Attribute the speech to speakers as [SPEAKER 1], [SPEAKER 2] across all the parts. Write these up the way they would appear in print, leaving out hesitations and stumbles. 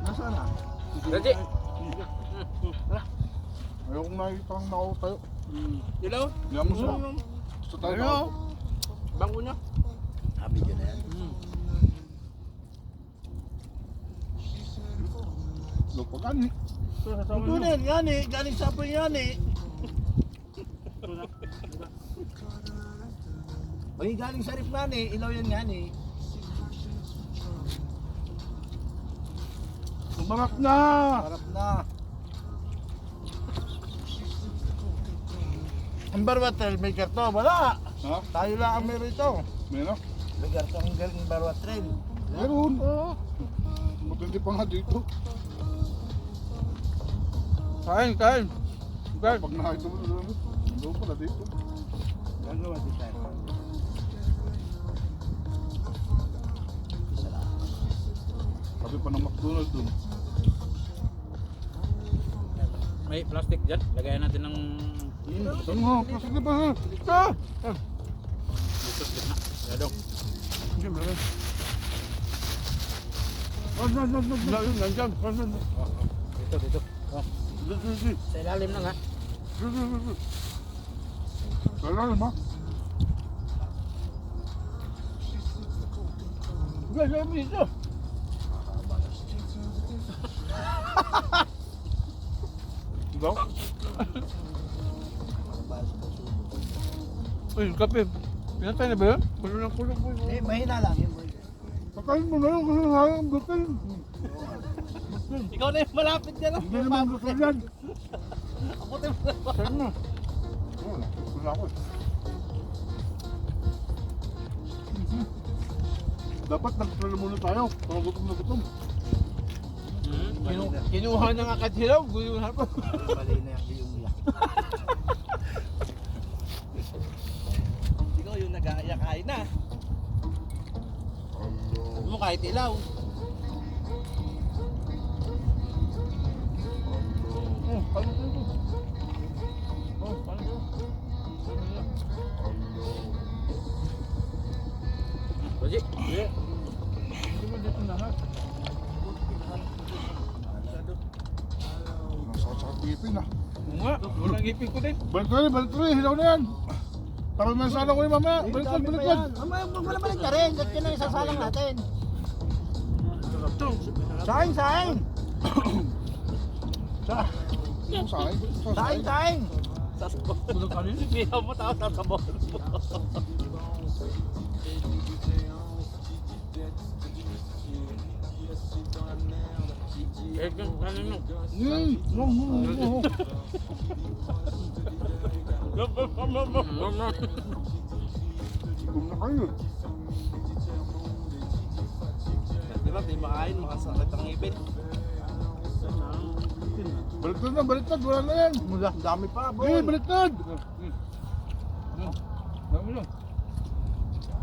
[SPEAKER 1] Nasaan na?
[SPEAKER 2] Ready?
[SPEAKER 1] Ayokong nakikita kang nakaw tayo.
[SPEAKER 2] Ilaw?
[SPEAKER 1] Yan mo siya. Gusto tayo na.
[SPEAKER 2] Bango niya.
[SPEAKER 3] Happy dyan na yan.
[SPEAKER 1] Lupagan eh.
[SPEAKER 3] Ito na yan eh. Galing sa apoy yan eh. Ay, galing sa rip nga eh. Ilaw yan nga eh.
[SPEAKER 1] Sumarap na!
[SPEAKER 3] Harap na. Ang barwatrel, may karto. Wala!
[SPEAKER 1] Ha?
[SPEAKER 3] Tayo lang ang meron ito.
[SPEAKER 1] Meron?
[SPEAKER 3] May karto ang galing barwatrel.
[SPEAKER 1] Meron. Matindi pa nga dito.
[SPEAKER 2] Kain, kain. Kain.
[SPEAKER 1] Pag nakita mo doon, doon pala dito.
[SPEAKER 3] Gagawa din tayo. Isa lang.
[SPEAKER 1] Sabi pa ng McDonald's doon.
[SPEAKER 2] May plastic dyan. Lagayan natin ng...
[SPEAKER 1] Saan mo? Pasok na ba ha?
[SPEAKER 2] Dito, gitna. Yadong.
[SPEAKER 1] Hindi, meron.
[SPEAKER 2] Dito, dito. Oh. Sa ilalim lang ha.
[SPEAKER 1] Kailangan ma?
[SPEAKER 3] Gagawa mo dito.
[SPEAKER 1] Daw?
[SPEAKER 2] Uy, yung kape. Pinatay na ba yun? Pulo ng pulo po.
[SPEAKER 3] Eh, mahina lang yun.
[SPEAKER 1] Pakain mo na lang kasi hayang butin.
[SPEAKER 3] Ikaw na yung malapit dyan.
[SPEAKER 1] Hindi naman gusto yan.
[SPEAKER 3] Ako tayo malapit.
[SPEAKER 1] Saan mo? Wala ako eh. Dapat nagtralo muna tayo. Para gutom na gutom.
[SPEAKER 2] Kinuha niya nga katsilaw. Guyo na po.
[SPEAKER 3] Mali na yung iyong niya. Ikaw yung nag-aayakain na. Sabi mo kahit ilaw.
[SPEAKER 2] Baji.
[SPEAKER 1] Nasakit sa ngipin ah.
[SPEAKER 2] Oo nga. Walang ngipin ko din.
[SPEAKER 1] Balik na rin. Hilaw na yan. Tapos may sana ko yung mamaya. Baliktad.
[SPEAKER 3] Balik na rin. At yun ang isasalang natin. Saing, saing! Saing, saing!
[SPEAKER 2] Bulog ka rin.
[SPEAKER 3] Hindi mo tao sa sabon.
[SPEAKER 2] Eh, kanin mo.
[SPEAKER 1] Gutom na kayo.
[SPEAKER 3] Di ba, di makain, makasakit ang ngipin.
[SPEAKER 1] Baliktad. Wala na yan.
[SPEAKER 3] Mula, dami pa, boy.
[SPEAKER 1] Eh, baliktad.
[SPEAKER 2] Dami lang.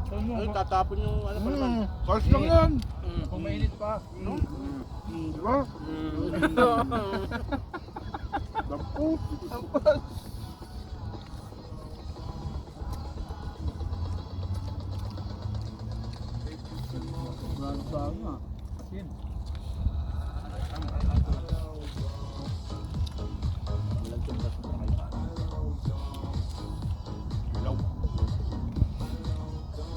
[SPEAKER 3] Ay, tatapon yung ano pa naman.
[SPEAKER 1] Kars lang yan.
[SPEAKER 3] Kung mainit pa.
[SPEAKER 1] Di ba? Dampot.
[SPEAKER 3] Walang tumbas mo kayo pa.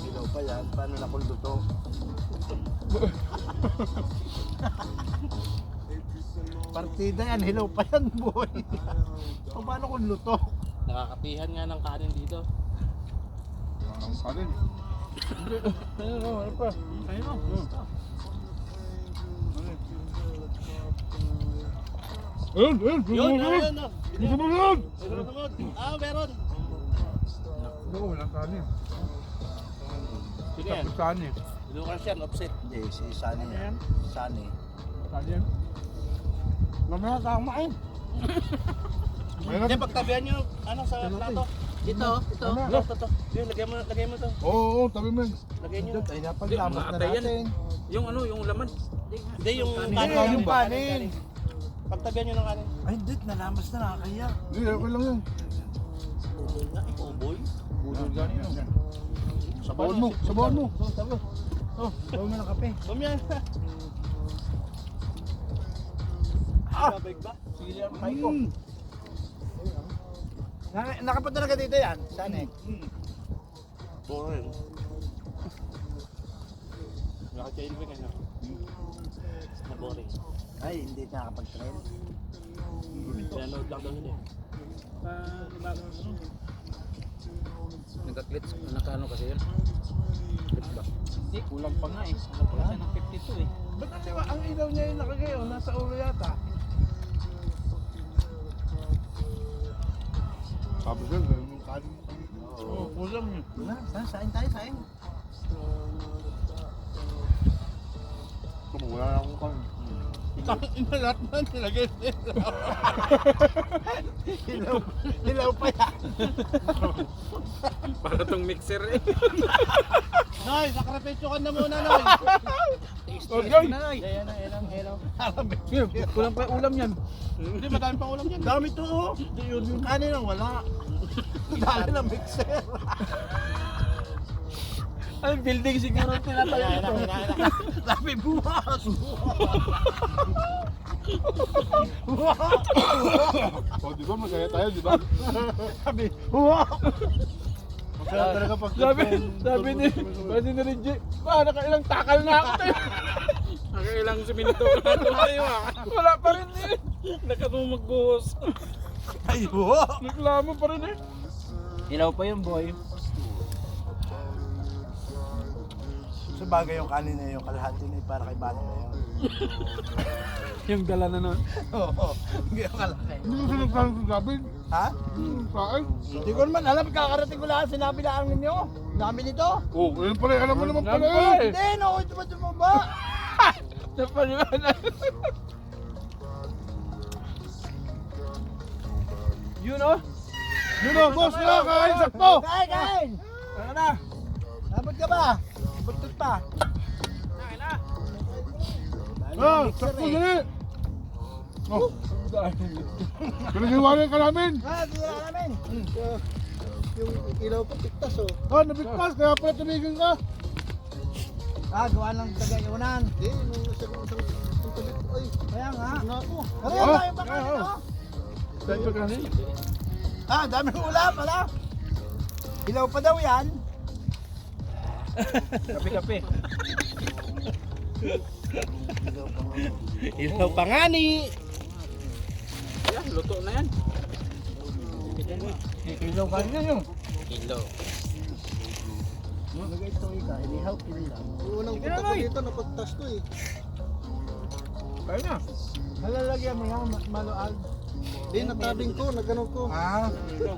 [SPEAKER 3] Ilaw pa yan, paano nakuldo to? Partida yan, hilaw pa yan, boy. O paano kung luto?
[SPEAKER 2] Nakakapihan nga ng kanin dito.
[SPEAKER 1] Ang kanin.
[SPEAKER 2] Ano pa? Ayun o.
[SPEAKER 1] Ayun.
[SPEAKER 3] Yun.
[SPEAKER 1] Sumunod.
[SPEAKER 3] Ah, meron.
[SPEAKER 1] Oo, walang kanin.
[SPEAKER 2] Sino yan?
[SPEAKER 1] Kanin.
[SPEAKER 3] Lucas yan, offset. Hindi, si Sunny yan. Sunny.
[SPEAKER 1] Kanin. Mamaya ka kumain.
[SPEAKER 3] Hindi, pagtabihan nyo, ano, sa plato. Ito. Ito. Yun, lagay mo to.
[SPEAKER 1] Oo, tabi mo yun.
[SPEAKER 3] Lagay nyo.
[SPEAKER 1] Ay,
[SPEAKER 2] napaglamas na natin. Yung ano, yung laman.
[SPEAKER 3] Hindi, yung
[SPEAKER 1] kanin ba?
[SPEAKER 3] kanin. Pagtabihan nyo ng kanin.
[SPEAKER 4] Ay, hindi. Nalamas na nakakaya.
[SPEAKER 1] Hindi, okay lang yan.
[SPEAKER 3] Uboy.
[SPEAKER 1] Budol gani yan. Sabawan mo.
[SPEAKER 3] Sabaw.
[SPEAKER 4] Gawin mo ng kape.
[SPEAKER 3] Bumyan. Babig ba?
[SPEAKER 4] Sige lang, kain ko. Nakapunta na ka dito yan? Saan eh?
[SPEAKER 3] Oo rin. Nakakain ba kayo? Naboring.
[SPEAKER 4] Ay, hindi nakakapag-train.
[SPEAKER 3] Nanood lang daw yun eh.
[SPEAKER 2] Nagka-clits, nakano kasi yun? Clits ba?
[SPEAKER 5] Hindi, kulang pa nga eh. Ano pa siya ng 52 eh.
[SPEAKER 4] Ba't ang ilaw niya yung nakagayo? Nasa ulo yata.
[SPEAKER 1] Sabi ko, ganun yung kanin.
[SPEAKER 3] Oo, kulang yun.
[SPEAKER 4] Wala, sain tayo, sain.
[SPEAKER 1] Kung wala na akong kanin.
[SPEAKER 3] Ina lahat man nilagay nila.
[SPEAKER 4] Ilaw pa yan.
[SPEAKER 2] Para tong mixer eh.
[SPEAKER 3] Noy, sakripisyo ka na muna, Noy.
[SPEAKER 1] Okay.
[SPEAKER 3] Ayan na, ayan.
[SPEAKER 5] Kulang pa yung ulam yan.
[SPEAKER 3] Hindi, madami pang ulam yan.
[SPEAKER 4] Dami to oh. Yung kanin lang wala. Dali ng mixer.
[SPEAKER 5] Ay, building siguro tinatayo
[SPEAKER 3] Ayan
[SPEAKER 5] ito.
[SPEAKER 3] na.
[SPEAKER 4] Dami buwas.
[SPEAKER 1] O, di ba masaya tayo, di ba?
[SPEAKER 4] Sabi, wow. Masaya talaga pag
[SPEAKER 5] Sabi ni Reggie, nakailang takal na ako tayo.
[SPEAKER 2] Nakailang siminto ka na tayo ah.
[SPEAKER 5] Wala pa rin eh.
[SPEAKER 2] Nakatumagbuhos.
[SPEAKER 4] Ay, wow.
[SPEAKER 5] Reklamo pa rin eh.
[SPEAKER 3] Ilaw pa yun, boy.
[SPEAKER 4] Sa bagay yung kanin na yung kalahati na para kay Bano na yun.
[SPEAKER 5] Yung dala na nun.
[SPEAKER 4] Oo, hindi yung kalaki.
[SPEAKER 1] Hindi ko sila nagsabi sa gabi.
[SPEAKER 4] Ha?
[SPEAKER 1] Kain.
[SPEAKER 4] Hindi ko naman alam, kakarating ko lang, sinabi lang ninyo. Dami nito.
[SPEAKER 1] Oh, ayun pala, alam mo naman pala
[SPEAKER 5] Alam
[SPEAKER 1] eh.
[SPEAKER 5] eh.
[SPEAKER 4] Hindi, no, ito ba tumaba?
[SPEAKER 5] Napaliwanag. Yun oh.
[SPEAKER 1] Yun o, boss na, kain sakto.
[SPEAKER 4] Kain, kain!
[SPEAKER 5] Ano na?
[SPEAKER 4] Abot ka ba? Abot pa.
[SPEAKER 1] Ah, sakto dali. Oh, pinag-iwanan ka namin.
[SPEAKER 4] Ah, di na namin. Yung ilaw pa piktas oh.
[SPEAKER 1] Ah, nabigpas, kaya pala tumigil ka.
[SPEAKER 4] Ah, gawa ng tagayunan. Hindi, nung nasa tabi ko, ay. Kaya nga. Ano ako? Kaya nga yung pakanin oh.
[SPEAKER 5] Saan pa kasi?
[SPEAKER 4] Ah, dami ng ulam, ala. Ilaw pa daw yan.
[SPEAKER 5] Kape-kape.
[SPEAKER 3] Ilaw pa nga ni.
[SPEAKER 2] Yan, luto na yan.
[SPEAKER 5] Ilaw ka rin yun.
[SPEAKER 2] Kilo.
[SPEAKER 4] Lagay ito ika, inihaw kinilang. Unang punta ko dito, napagtas to eh.
[SPEAKER 5] Kaya na.
[SPEAKER 4] Malalagyan mo yan, maluag. Hindi, natabing ko, nagano ko. Ah.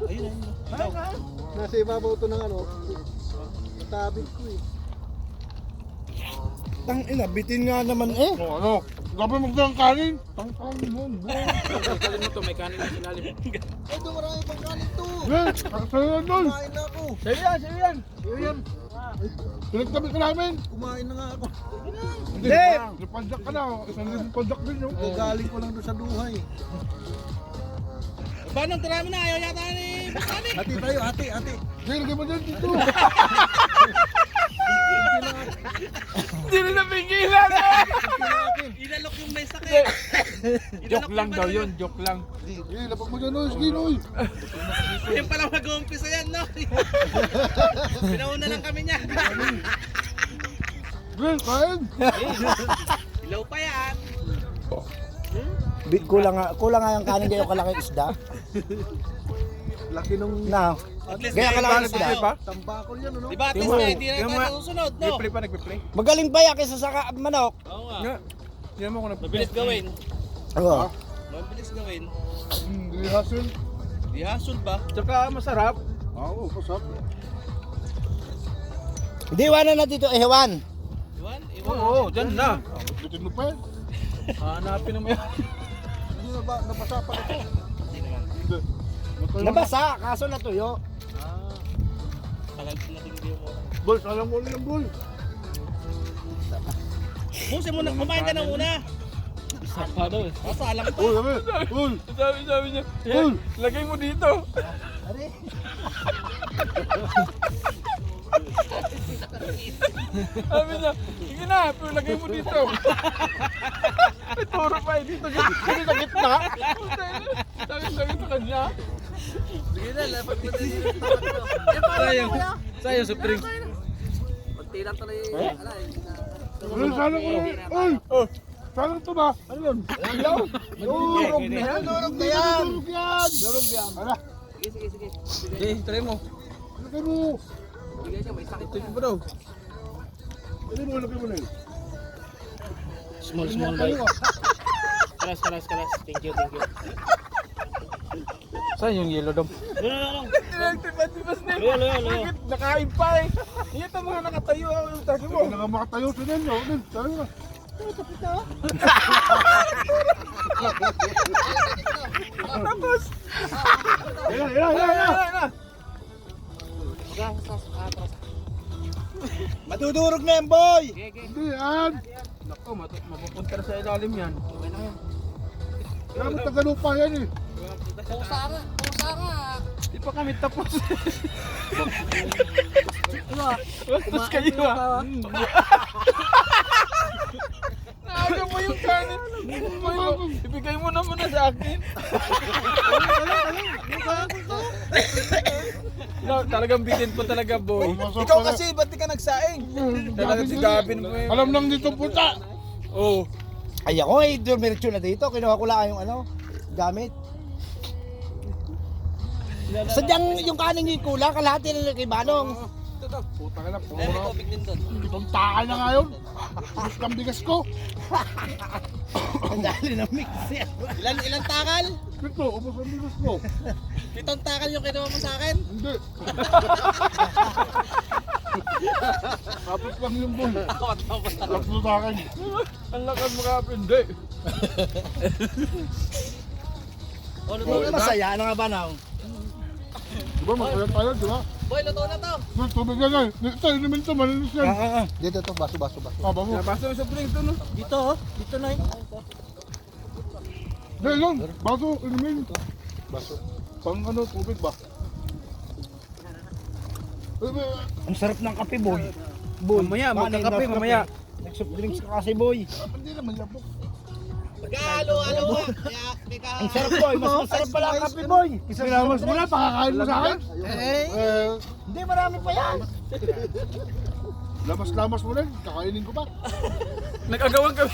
[SPEAKER 3] Ayun.
[SPEAKER 4] Ay, ay. Nasa ibabaw to ng ano. Natabing ko eh. Tang ina, bitin nga naman eh.
[SPEAKER 1] Oh, ano? Gabi magdang kanin. Tangkang mo, bro.
[SPEAKER 2] Kalin mo to, may kanin na silalim.
[SPEAKER 4] Ay, doon marami pang kanin to.
[SPEAKER 1] Eh, sa'yo yan doon.
[SPEAKER 4] Kumain na ako.
[SPEAKER 5] Sa'yo yan, sa'yo yan.
[SPEAKER 4] Iyo yan.
[SPEAKER 1] Pinagtabi ka namin.
[SPEAKER 4] Kumain na nga ako.
[SPEAKER 1] Hindi. Napadyak ka na. Isang libo padyak din yung.
[SPEAKER 4] Gagaling ko lang doon sa duhay.
[SPEAKER 3] Banong tirami na, ayaw yata ni Bukani.
[SPEAKER 4] Hati tayo, hati.
[SPEAKER 1] Hindi, lagay mo dyan dito.
[SPEAKER 5] Hindi rin napigilan eh.
[SPEAKER 3] Inalok yung may sakit.
[SPEAKER 5] Joke lang daw yun, joke lang.
[SPEAKER 1] Eh, lapag mo dyan, Skin, oy.
[SPEAKER 3] Yung pala mag-uumpisa yan, no? Pinauna lang kami niya.
[SPEAKER 1] Glenn, kain.
[SPEAKER 3] Ilaw pa yan.
[SPEAKER 4] Kulang nga yung kanin kayo kalaki isda. Laki nung na.
[SPEAKER 3] At least
[SPEAKER 4] Gaya ka lang
[SPEAKER 3] tayo.
[SPEAKER 4] isda pa. Tambakol yan ano.
[SPEAKER 3] Diba at least na, hindi na tayo susunod, no?
[SPEAKER 5] Nag-play pa, nag-play.
[SPEAKER 4] Magaling pa yan kaysa sa manok.
[SPEAKER 3] Oo nga.
[SPEAKER 5] Nga. Hindi mo ako nag-play.
[SPEAKER 3] Mabilis gawin.
[SPEAKER 4] Oo.
[SPEAKER 3] Mabilis gawin.
[SPEAKER 1] Hindi hassle.
[SPEAKER 3] Di hassle ba?
[SPEAKER 5] Tsaka masarap.
[SPEAKER 1] Oo, pasap.
[SPEAKER 4] Hindi iwanan na dito, Ewan.
[SPEAKER 3] Iwan?
[SPEAKER 5] Oo, dyan na.
[SPEAKER 1] Bitin mo pa yan.
[SPEAKER 5] Hanapin mo yan.
[SPEAKER 4] Hindi na ba nabasa pa ito?
[SPEAKER 1] Hindi.
[SPEAKER 4] Nabasa, kaso natuyo.
[SPEAKER 3] Tagal ko natin hindi mo.
[SPEAKER 1] Boy, alam mo lang, boy.
[SPEAKER 3] Busin mo na, kumain ka na muna.
[SPEAKER 5] Sapa daw eh.
[SPEAKER 3] Masalang pa.
[SPEAKER 1] Uy, sabi. Uy.
[SPEAKER 5] Sabi niya,
[SPEAKER 1] Uy.
[SPEAKER 5] lagay mo dito.
[SPEAKER 4] Ari.
[SPEAKER 5] Sabi niya, sige na, pero lagay mo dito. May turo pa eh, dito sa gitna. Sabi sa kanya.
[SPEAKER 3] Sige na, lapag mo na dito.
[SPEAKER 5] Sayang sa drinks.
[SPEAKER 3] Pagtirang tuloy,
[SPEAKER 1] Ano sana ko yun? Ay! Sana ito ba? Ano yun? Ilaw? Durog na yan!
[SPEAKER 4] Durog na yan.
[SPEAKER 1] Durog yan! Durog yan! Ala!
[SPEAKER 3] Sige.
[SPEAKER 5] Sige, try mo.
[SPEAKER 1] Lagay mo!
[SPEAKER 3] Bigay niya, may sakit.
[SPEAKER 5] Ito mo daw.
[SPEAKER 1] Lagay mo na yun.
[SPEAKER 3] Small
[SPEAKER 1] Ano ka?
[SPEAKER 3] Kalas. Thank you.
[SPEAKER 5] Saan yung yellow dom? Tinagtibas na yun. Bakit nakain pa eh. Ito mga nakatayo yung tayo mo.
[SPEAKER 1] Hindi nga makatayo sa ninyo. Sana na.
[SPEAKER 5] Tapos.
[SPEAKER 1] Yan!
[SPEAKER 4] Madudurog na yan, boy.
[SPEAKER 1] Hindi yan!
[SPEAKER 5] Naku, mapupunta na sa ilalim yan.
[SPEAKER 1] Kaya mo tagalupa yan eh.
[SPEAKER 3] Pusa nga.
[SPEAKER 5] Di pa kami tapos. Tapos kayo ah. Naaga mo yung kanin. Ibigay mo na muna sa akin. No, talagang bigyan po talaga boy.
[SPEAKER 1] Ikaw kasi,
[SPEAKER 5] ba't di ka nagsaing? Talagang si Gavin mo eh.
[SPEAKER 1] alam lang dito punta.
[SPEAKER 5] Oh.
[SPEAKER 4] Ay ako eh, dumiretso na dito. Kinuha ko lang yung gamit. Sadyang yung kanin yung kulang, kalahati na kay Manong.
[SPEAKER 1] Puta ka na,
[SPEAKER 3] Meron
[SPEAKER 1] puro.
[SPEAKER 3] tubig din doon.
[SPEAKER 1] Itong takal na nga yun. Gusto ng bigas ko.
[SPEAKER 4] Ang dali ng mixer.
[SPEAKER 3] Ilan takal?
[SPEAKER 1] Ito, ubos ang bigas ko.
[SPEAKER 3] 7 takal yung kinuha mo sa akin?
[SPEAKER 1] Hindi. Tapos lang yung boy. Tatlo sa akin.
[SPEAKER 5] Ang lakas mo ka, hindi.
[SPEAKER 4] Masaya, ano nga ba now?
[SPEAKER 1] Diba, masaya tayo, diba?
[SPEAKER 3] Boy, luto na to.
[SPEAKER 1] May tubig na yan. Ito, inumin ito, malinis yan.
[SPEAKER 4] Dito to, baso.
[SPEAKER 1] Taba mo.
[SPEAKER 5] Nabasa mo sa drink to no?
[SPEAKER 4] Dito dito na yun.
[SPEAKER 1] Hindi, yun. Baso, inumin. Baso. Pang ano, tubig ba?
[SPEAKER 4] Ang sarap ng kape, boy.
[SPEAKER 5] Mamaya, magkakape mamaya.
[SPEAKER 4] Nag-soft drinks ka kasi, boy.
[SPEAKER 1] Hindi naman yabok.
[SPEAKER 3] Magkahalo-halo mo.
[SPEAKER 4] Ang sarap, boy. Mas masarap pala ang kape, boy.
[SPEAKER 1] Pinamas mo na, pakakain mo sa akin.
[SPEAKER 4] Hindi, marami pa yan.
[SPEAKER 1] Lamas-lamas mo rin, kakainin ko pa.
[SPEAKER 5] Nag-agawan kami.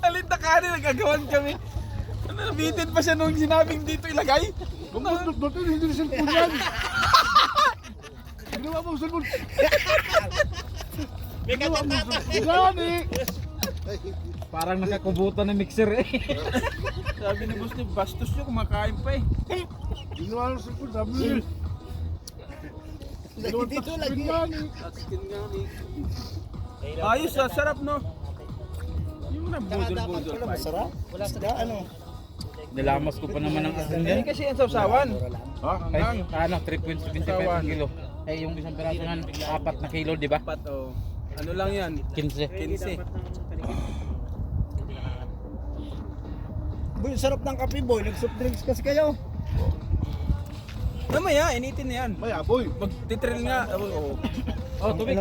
[SPEAKER 5] Alin na kanin, nag-agawan kami. Nabitin pa siya nung sinabing dito ilagay.
[SPEAKER 1] Dati hindi na cellphone yan. Ginawa mo cellphone. Ginawa mo cellphone. Yan eh.
[SPEAKER 5] Parang nakakubutan ng mixer eh. Sabi ni boss ni bastos nyo, kumakain pa eh.
[SPEAKER 1] Ginawa ng cellphone, sabi niya. Ginawa ng touchscreen yan eh.
[SPEAKER 5] Ayos ah, sarap no. Yung na budol-budol pa.
[SPEAKER 4] Masarap. Wala sa ano.
[SPEAKER 5] Nilamas ko pa naman ang asin yan. Kasi yan sausawan.
[SPEAKER 1] Ha?
[SPEAKER 5] Ay, ano, 3.75 kilo. Eh, yung isang peraso nga, 4 na kilo, di ba? 4 o. Ano lang yan? 15.
[SPEAKER 4] Boy, sarap ng kape, boy. Nag-soft drinks kasi kayo.
[SPEAKER 5] Mamaya, initin na yan.
[SPEAKER 1] May aboy.
[SPEAKER 5] Magtitrill nga. Oh, tubig.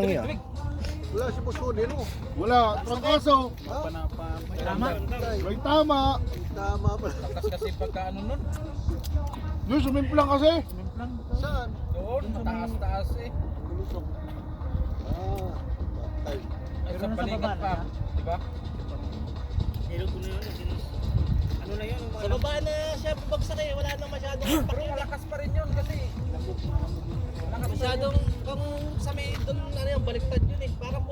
[SPEAKER 1] Wala si Boss Cody, no? Wala, trangkaso.
[SPEAKER 5] Tama.
[SPEAKER 1] May tama.
[SPEAKER 5] Lakas kasi pagka ano nun.
[SPEAKER 1] Yung sumimplang kasi.
[SPEAKER 5] Saan? Doon, mataas-taas eh. Ay, sa palikat pa. Diba?
[SPEAKER 3] Sa baba na siya bubagsak eh. Wala na masyadong
[SPEAKER 5] Pero malakas pa rin yun kasi.
[SPEAKER 3] masyadong kung sa may doon ano yung baliktad yun eh. Parang